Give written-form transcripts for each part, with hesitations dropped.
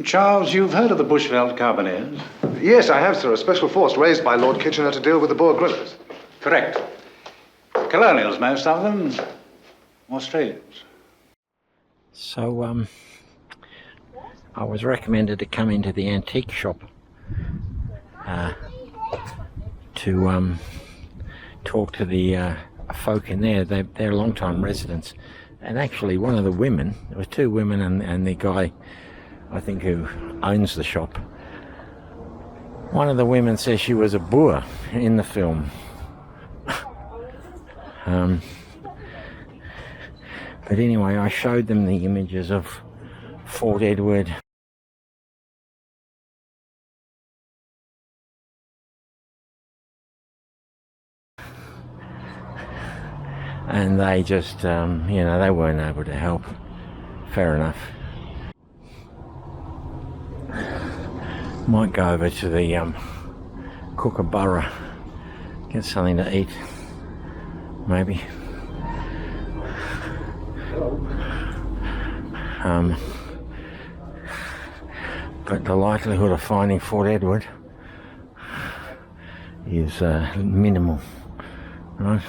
Charles, you've heard of the Bushveld Carbineers? Yes, I have, sir. A special force raised by Lord Kitchener to deal with the Boer guerrillas. Correct. Colonials, most of them. Australians. So, I was recommended to come into the antique shop to talk to the folk in there. They're long-time residents. And actually, one of the women, there were two women and the guy, I think, who owns the shop. One of the women says she was a Boer in the film. But anyway, I showed them the images of Fort Edward. And they just, you know, they weren't able to help. Fair enough. Might go over to the Kookaburra, get something to eat, maybe. But the likelihood of finding Fort Edward is minimal, right?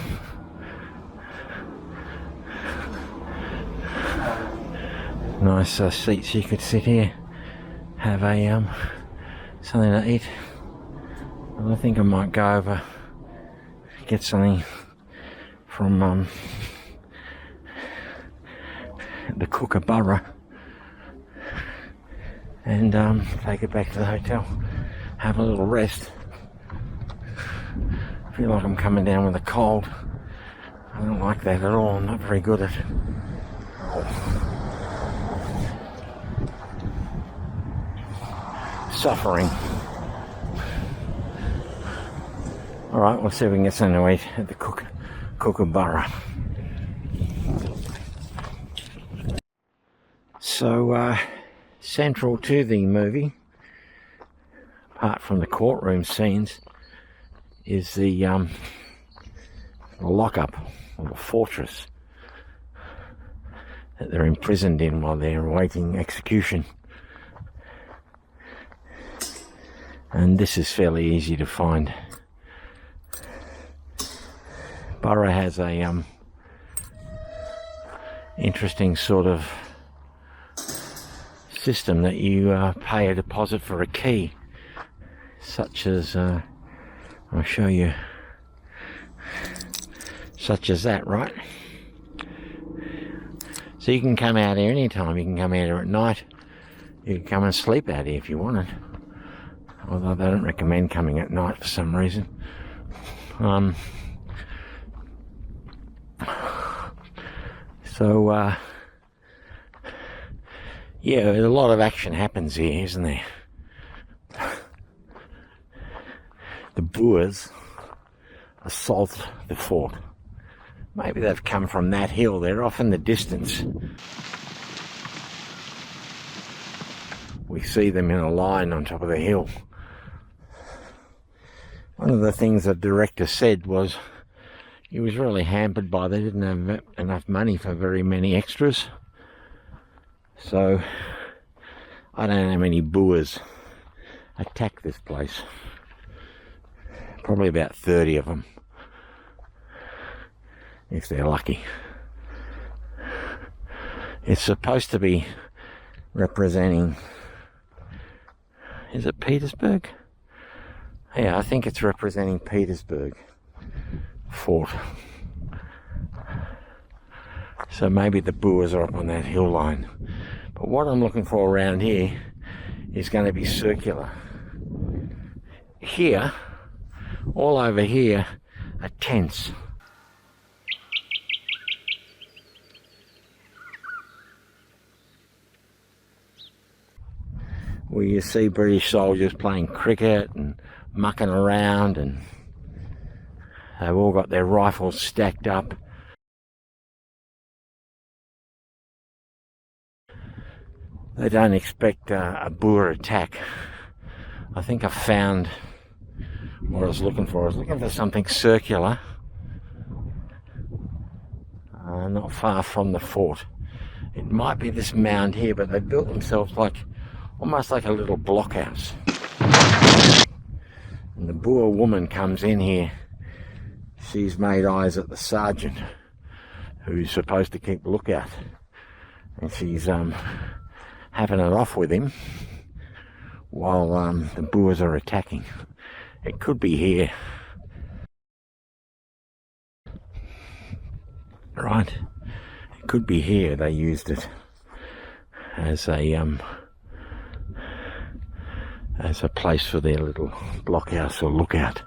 Nice seats you could sit here, have a something to eat. And I think I might go over, get something from the Kookaburra and take it back to the hotel, have a little rest. I feel like I'm coming down with a cold. I don't like that at all. I'm not very good at suffering. Alright, we'll see if we can get something to eat at the Kookaburra. So, central to the movie, apart from the courtroom scenes, is the lockup, or the fortress, that they're imprisoned in while they're awaiting execution. And this is fairly easy to find. Burra has a interesting sort of system that you pay a deposit for a key, such as I'll show you, such as that, right? So you can come out here anytime. You can come out here at night. You can come and sleep out here if you wanted. Although they don't recommend coming at night for some reason. Yeah, a lot of action happens here, isn't there? The Boers assault the fort. Maybe they've come from that hill. They're off in the distance. We see them in a line on top of the hill. One of the things the director said was he was really hampered by they didn't have enough money for very many extras. So I don't know how many Boers attacked this place. Probably about 30 of them, if they're lucky. It's supposed to be representing, is it Petersburg? Yeah, I think it's representing Petersburg fort. So maybe the Boers are up on that hill line. But what I'm looking for around here is going to be circular. Here, all over here, are tents. Where you see British soldiers playing cricket and mucking around, and they've all got their rifles stacked up. They don't expect a Boer attack. I think I found what I was looking for. I was looking for something circular, not far from the fort. It might be this mound here, but they built themselves like almost like a little blockhouse. And the Boer woman comes in here. She's made eyes at the sergeant, who's supposed to keep a lookout, and she's having it off with him while the Boers are attacking. It could be here, right? It could be here. They used it as a place for their little blockhouse or lookout.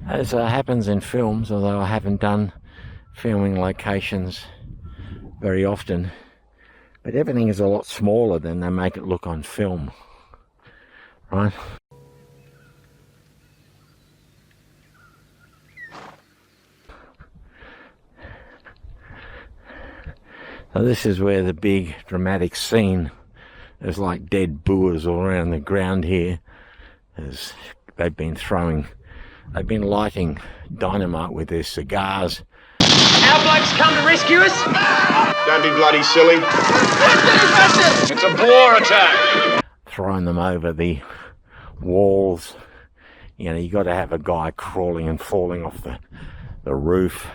As happens in films, although I haven't done filming locations very often, but everything is a lot smaller than they make it look on film, right? So this is where the big dramatic scene, there's like dead Boers all around the ground here, as they've been lighting dynamite with their cigars. Our blokes come to rescue us? Don't be bloody silly. It's a Boer attack. Throwing them over the walls. You know, you got to have a guy crawling and falling off the roof.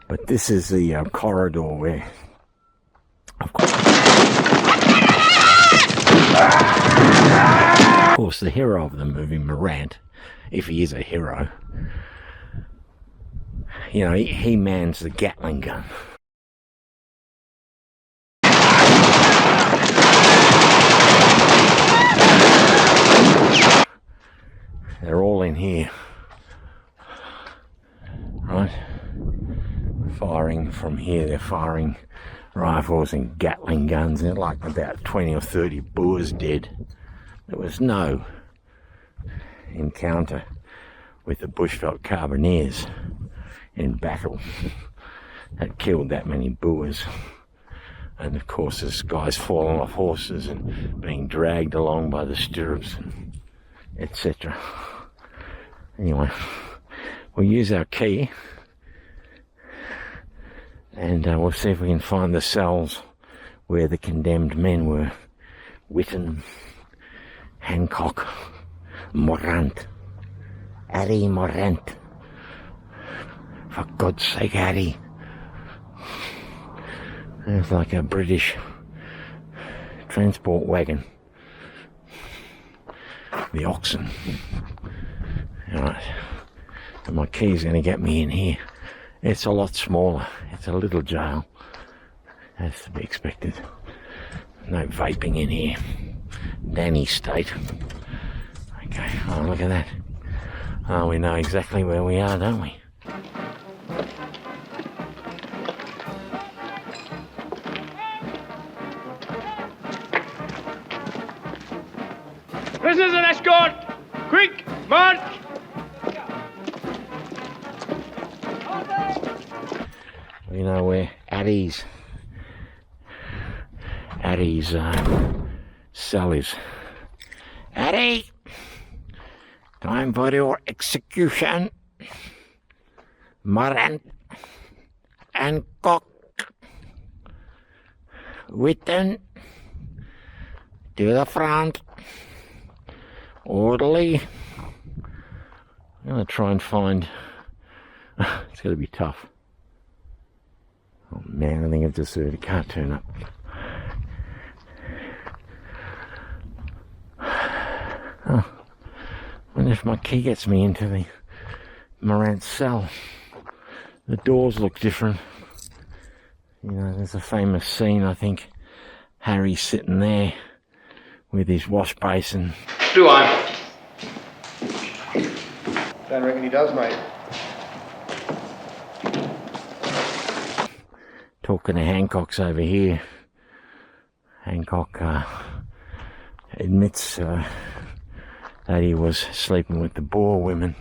But this is the corridor where, of course, the hero of the movie, Morant, if he is a hero, you know, he mans the Gatling gun. They're all in here, right? Firing from here. They're firing rifles and Gatling guns. They're like about 20 or 30 Boers dead. There was no encounter with the Bushveld Carbineers in battle that killed that many Boers. And of course there's guys falling off horses and being dragged along by the stirrups, etc. Anyway, we'll use our key and we'll see if we can find the cells where the condemned men were. Witten, Hancock, Morant, Harry Morant. For God's sake, Harry. There's like a British transport wagon. The oxen. Alright. And my key's going to get me in here. It's a lot smaller. It's a little jail. That's to be expected. No vaping in here. Danny state. Okay, oh look at that. Oh, we know exactly where we are, don't we? Prisoners and escort! Quick, march! We know where Addie's cell is. Addie! Time for your execution. Morant, Hancock, Witten, to the front. Orderly. I'm going to try and find... It's going to be tough. Oh man, I think I've just heard a car turn up. Oh, I wonder if my key gets me into the Morant cell. The doors look different. You know, there's a famous scene, I think. Harry's sitting there with his wash basin. Do I? Don't reckon he does, mate. Talking to Hancock's over here. Hancock admits that he was sleeping with the Boer women.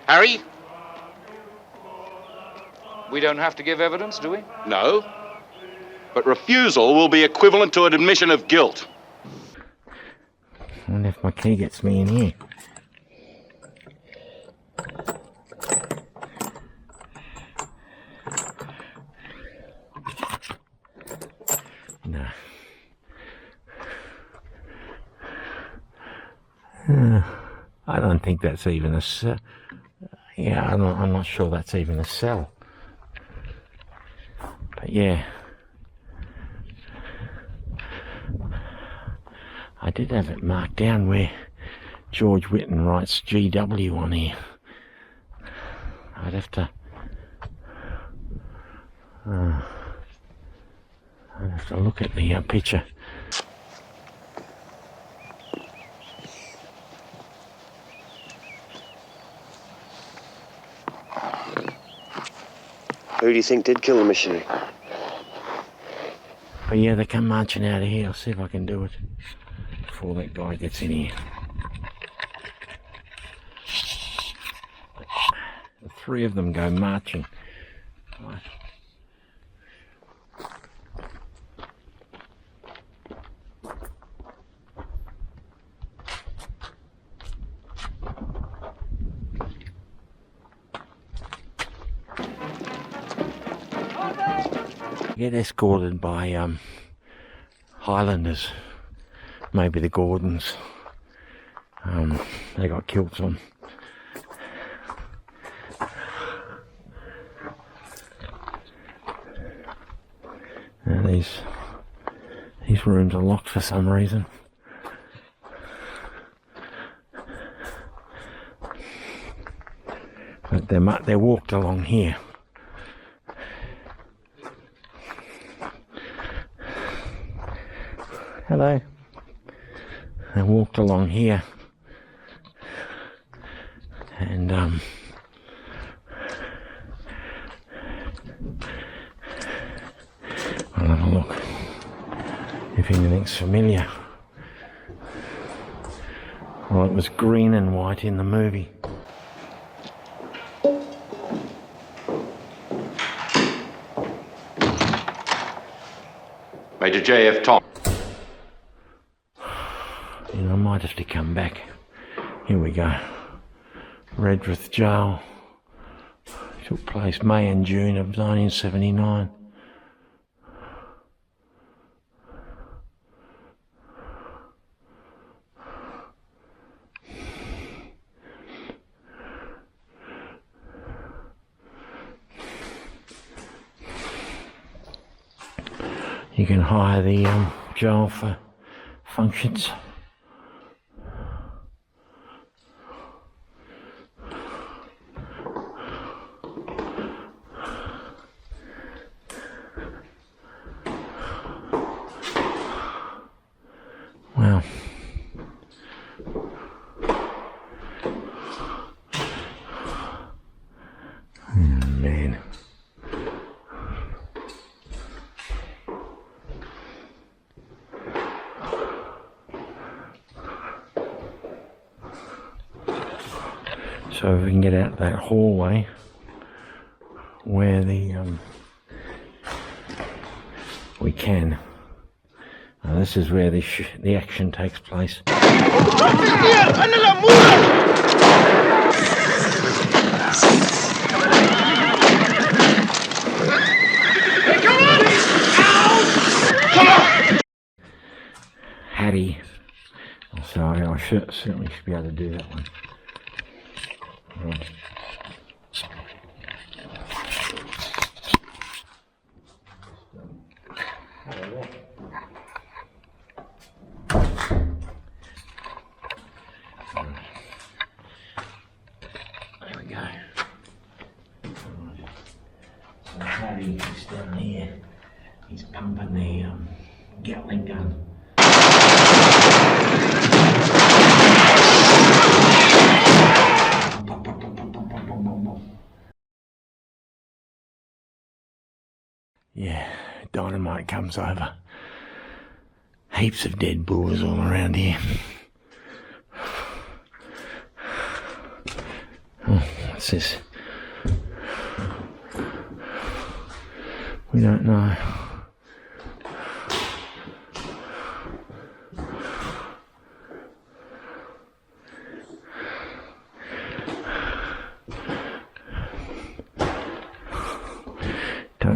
Harry? We don't have to give evidence, do we? No. but refusal will be equivalent to an admission of guilt. I wonder if my key gets me in here. No. I don't think that's even a cell. Yeah, I'm not sure that's even a cell. But yeah. I did have it marked down where George Whitten writes GW on here. I'd have to look at the picture. Who do you think did kill the missionary? But yeah, they come marching out of here. I'll see if I can do it before that guy gets in here. The three of them go marching. Right. Get escorted by Highlanders, maybe the Gordons. They got kilts on. And these rooms are locked for some reason. But they walked along here. Hello. They walked along here, and I'll have a look if anything's familiar. Well, it was green and white in the movie. Major J.F. Tom. I might have to come back. Here we go. Redruth jail. Took place May and June of 1979. You can hire the jail for functions. Wow. Man. So if we can get out that hallway where the we can. Now this is where the action takes place. Hattie. So I certainly should be able to do that one. Right. There we go. So Hattie is down here. He's pumping the Gatling gun. Yeah, dynamite comes over. Heaps of dead boars all around here. Oh, what's this? We don't know.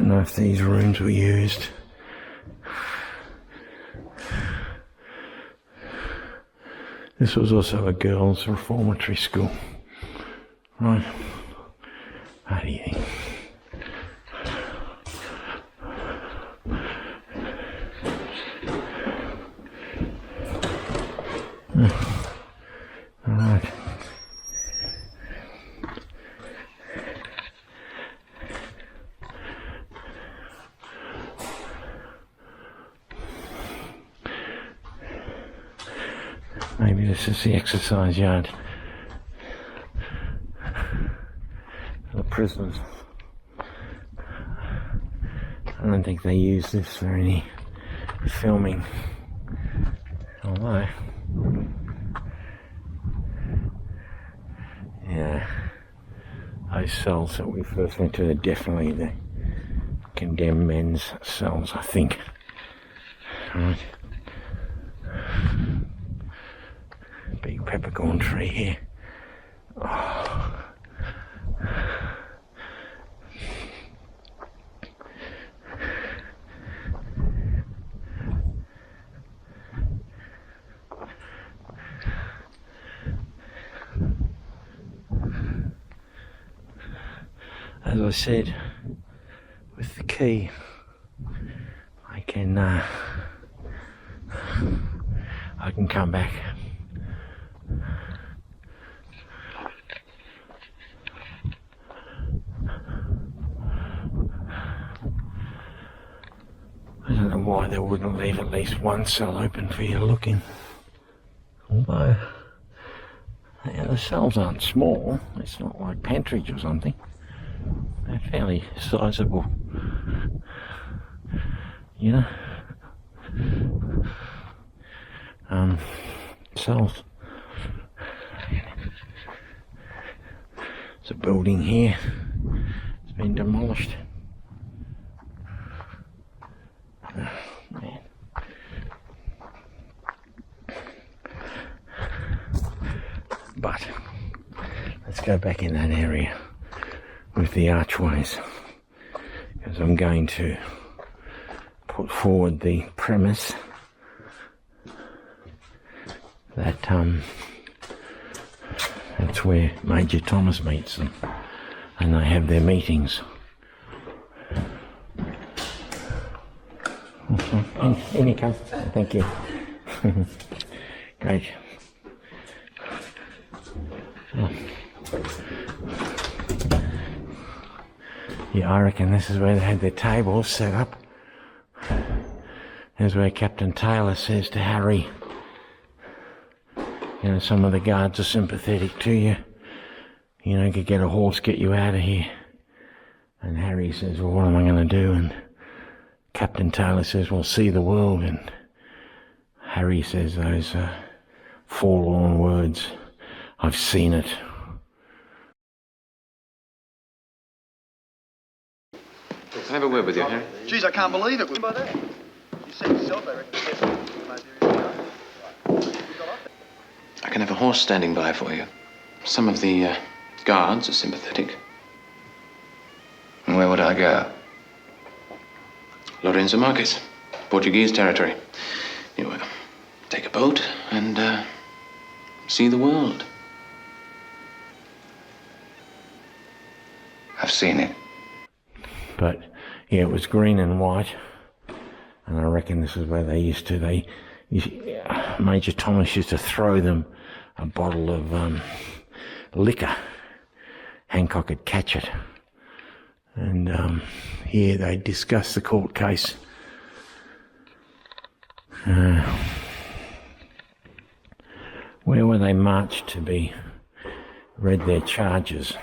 don't know if these rooms were used. This was also a girls' reformatory school. Right. How do you think? All right. Maybe this is the exercise yard for the prisoners. I don't think they use this for any filming, although, yeah, those cells that we first went to are definitely the condemned men's cells, I think. Right. Big peppercorn tree here. Oh. As I said, with the key, I can come back. I don't know why they wouldn't leave at least one cell open for you to look in. Although, yeah, the cells aren't small. It's not like pantries or something. They're fairly sizable, you know. Cells. There's a building here. It's been demolished. Oh, man. But let's go back in that area with the archways, because I'm going to put forward the premise that that's where Major Thomas meets them and they have their meetings. In you come. Thank you. Great. Oh. Yeah, I reckon this is where they had their tables set up. There's where Captain Taylor says to Harry, you know, some of the guards are sympathetic to you. You know, could get a horse, get you out of here. And Harry says, well, what am I going to do? And Captain Taylor says, well, see the world. And Harry says those forlorn words, I've seen it. Can I have a word with you, Harry? Geez, I can't believe it. By that. You said yourself, I reckon. I can have a horse standing by for you. Some of the guards are sympathetic. And where would I go? Lorenzo Marques, Portuguese territory. You take a boat and see the world. I've seen it. But yeah, it was green and white, and I reckon this is where they used to. Major Thomas used to throw them a bottle of liquor. Hancock would catch it, and here they discussed the court case. Where were they marched to be read their charges?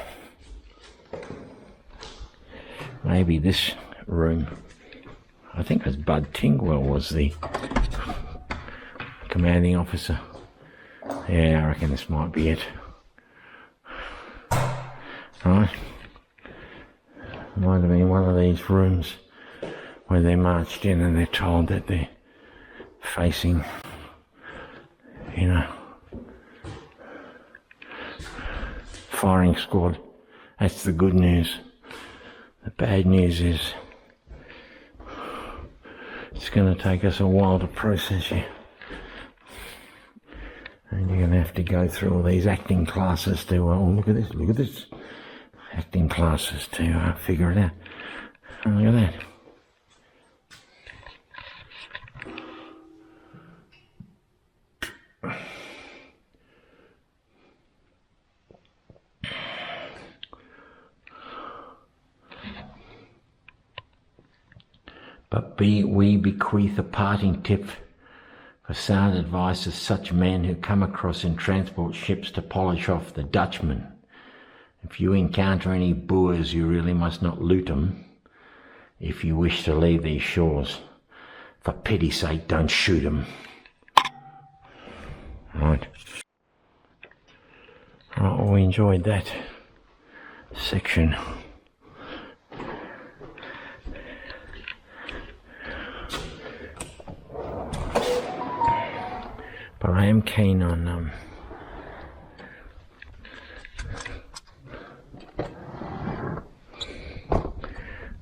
Maybe this room. I think it was Bud Tingwell was the commanding officer. Yeah, I reckon this might be it. Right. Might have been one of these rooms where they marched in and they're told that they're facing, you know, firing squad. That's the good news. The bad news is It's going to take us a while to process you. And you're going to have to go through all these acting classes to, oh, look at this. Acting classes to figure it out. Oh, look at that. But we bequeath a parting tip for sound advice of such men who come across in transport ships to polish off the Dutchman. If you encounter any Boers, you really must not loot them. If you wish to leave these shores, for pity's sake, don't shoot them. Right. Right, well, we enjoyed that section. But I am keen on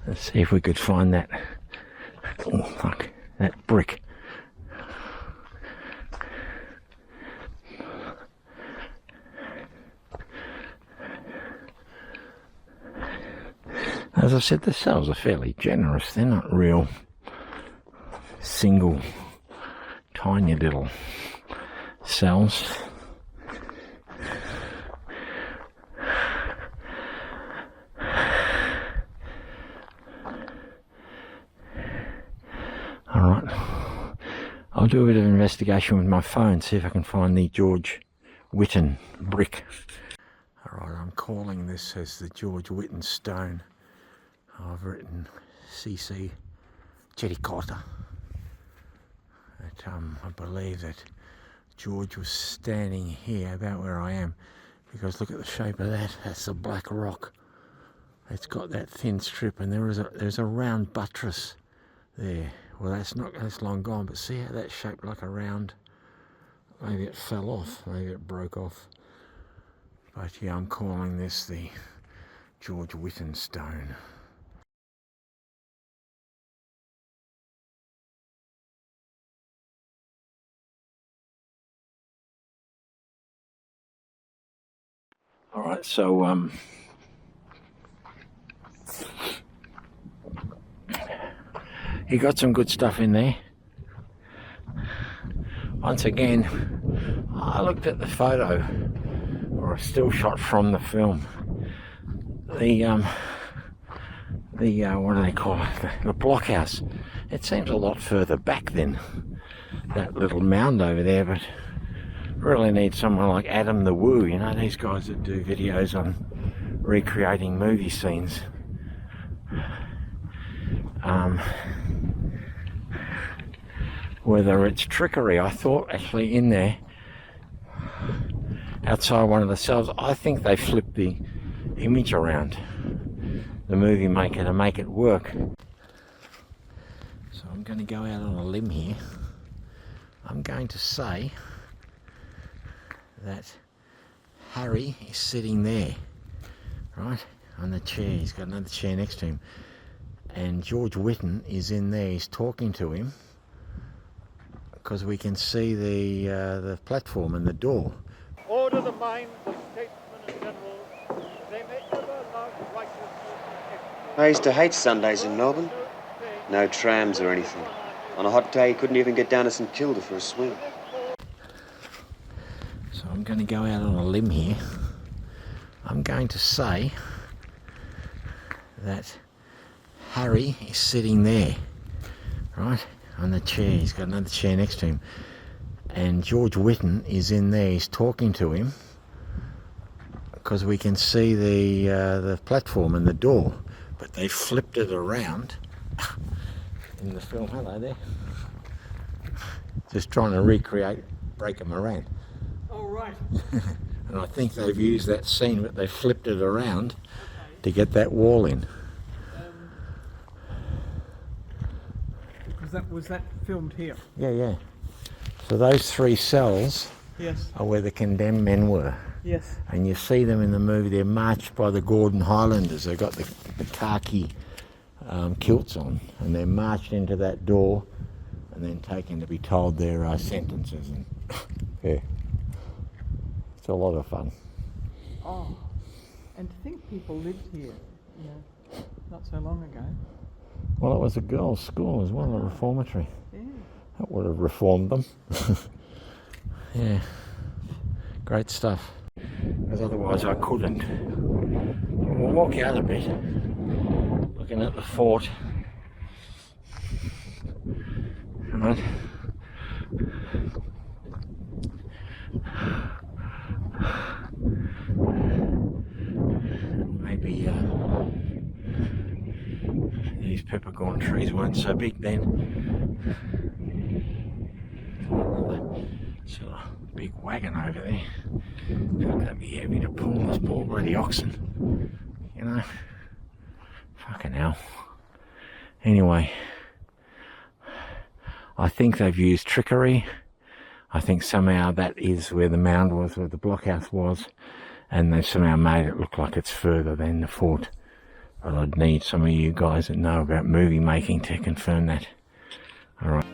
let's see if we could find that. Oh fuck, that brick. As I said, the cells are fairly generous. They're not real single, tiny little cells. Alright, I'll do a bit of investigation with my phone, see if I can find the George Whitten brick. Alright, I'm calling this as the George Whitten stone. I've written CC Chiricota. I believe that George was standing here about where I am, because look at the shape of that. That's a black rock. It's got that thin strip, and there's a round buttress there. Well, that's long gone, but see how that's shaped like a round. Maybe it fell off, maybe it broke off. But yeah, I'm calling this the George Whitten stone. All right, so he got some good stuff in there. Once again, I looked at the photo, or a still shot from the film. The what do they call it? The blockhouse. It seems a lot further back than that little mound over there, but really need someone like Adam the Woo, you know, these guys that do videos on recreating movie scenes. Whether it's trickery, I thought actually in there, outside one of the cells, I think they flipped the image around, the movie maker, to make it work. So I'm going to go out on a limb here. I'm going to say that Harry is sitting there, right, on the chair. He's got another chair next to him, and George Whitten is in there. He's talking to him, because we can see the platform and the door. Order the minds of statesmen and generals, they may ever love righteousness. I used to hate Sundays in Melbourne. No trams or anything. On a hot day, you couldn't even get down to St Kilda for a swim. So I'm going to go out on a limb here. I'm going to say that Harry is sitting there, right, on the chair. He's got another chair next to him, and George Whitten is in there. He's talking to him, because we can see the platform and the door, but they flipped it around in the film. Hello there. Just trying to recreate Breaker Morant. Oh, right. And I think they've used that scene, but they flipped it around to get that wall in. Was that filmed here? Yeah. So those three cells, Yes. are where the condemned men were. Yes. And you see them in the movie. They're marched by the Gordon Highlanders. They've got the khaki kilts on, and they're marched into that door and then taken to be told their sentences. And yeah, it's a lot of fun. Oh, and to think people lived here, not so long ago. Well, it was a girls' school as well, a reformatory. Yeah. That would have reformed them. Yeah, great stuff. Because otherwise I couldn't. We'll walk out a bit, looking at the fort. Right. Maybe these peppercorn trees weren't so big then. Another sort of big wagon over there. That'd be heavy to pull those poor bloody oxen. Fucking hell. Anyway, I think they've used trickery. I think somehow that is where the mound was, where the blockhouse was, and they've somehow made it look like it's further than the fort. But I'd need some of you guys that know about movie making to confirm that. Alright.